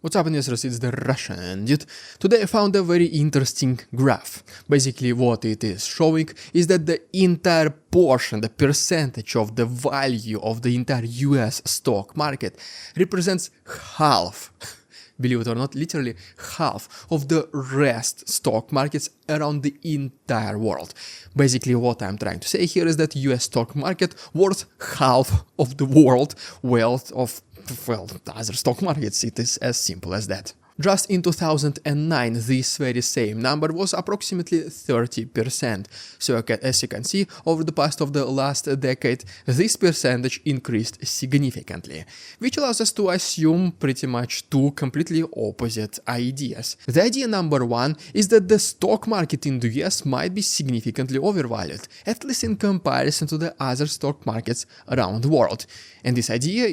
What's up, investors? It's the Russian dude. Today I found a very interesting graph. Basically what it is showing is that the entire portion, the percentage of the value of the entire US stock market represents half, believe it or not, literally half of the rest stock markets around the entire world. Basically what I'm trying to say here is that US stock market worth half of the world wealth of, well, other stock markets. It is as simple as that. Just in 2009, this very same number was approximately 30%. So as you can see, over the past of the last decade, this percentage increased significantly, which allows us to assume pretty much two completely opposite ideas. The idea number one is that the stock market in the US might be significantly overvalued, at least in comparison to the other stock markets around the world. And this idea,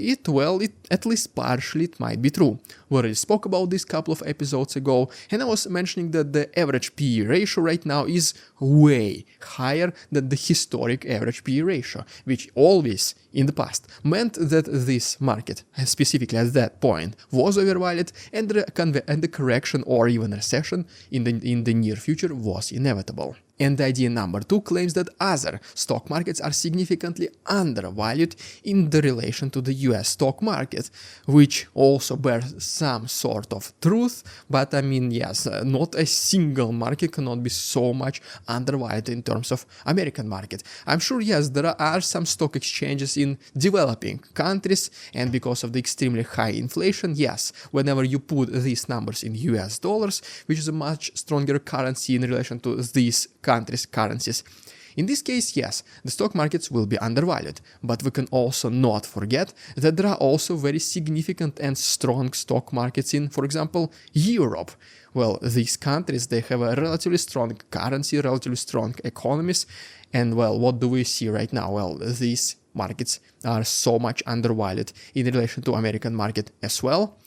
at least partially, it might be true. We already spoke about this couple of episodes ago, and I was mentioning that the average PE ratio right now is way higher than the historic average PE ratio, which always in the past meant that this market, specifically at that point, was overvalued, and the correction or even recession in the near future was inevitable. And the idea number two claims that other stock markets are significantly undervalued in the relation to the US stock market, which also bears some sort of truth, but I mean, yes, not a single market cannot be so much undervalued in terms of American market. I'm sure, yes, there are some stock exchanges in developing countries, and because of the extremely high inflation, yes, whenever you put these numbers in US dollars, which is a much stronger currency in relation to these countries' currencies. In this case, yes, the stock markets will be undervalued, but we can also not forget that there are also very significant and strong stock markets in, for example, Europe. Well, these countries, they have a relatively strong currency, relatively strong economies, and well, what do we see right now? Well, these markets are so much undervalued in relation to American market as well.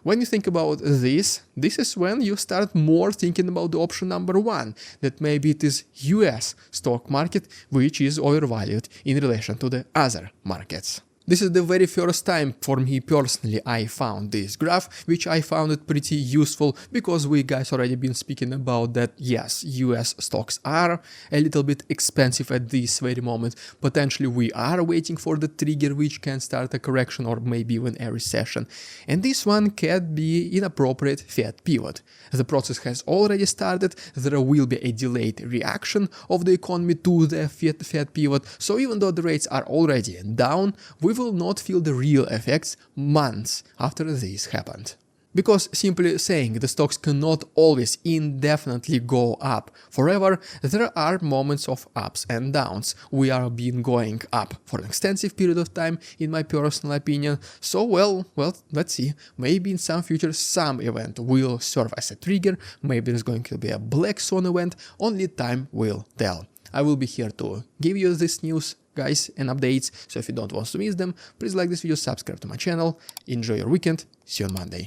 When you think about this is when you start more thinking about the option number one, that maybe it is US stock market which is overvalued in relation to the other markets. This is the very first time for me personally I found this graph, which I found it pretty useful because we guys already been speaking about that, yes, US stocks are a little bit expensive at this very moment. Potentially we are waiting for the trigger which can start a correction or maybe even a recession. And this one can be inappropriate Fed pivot. The process has already started, there will be a delayed reaction of the economy to the Fed pivot, so even though the rates are already down, we will not feel the real effects months after this happened. Because simply saying the stocks cannot always indefinitely go up forever, there are moments of ups and downs. We are been going up for an extensive period of time, in my personal opinion. So well, let's see. Maybe in some future some event will serve as a trigger. Maybe there's going to be a black swan event. Only time will tell. I will be here to give you this news, guys, and updates. So if you don't want to miss them, please like this video, subscribe to my channel. Enjoy your weekend. See you on Monday.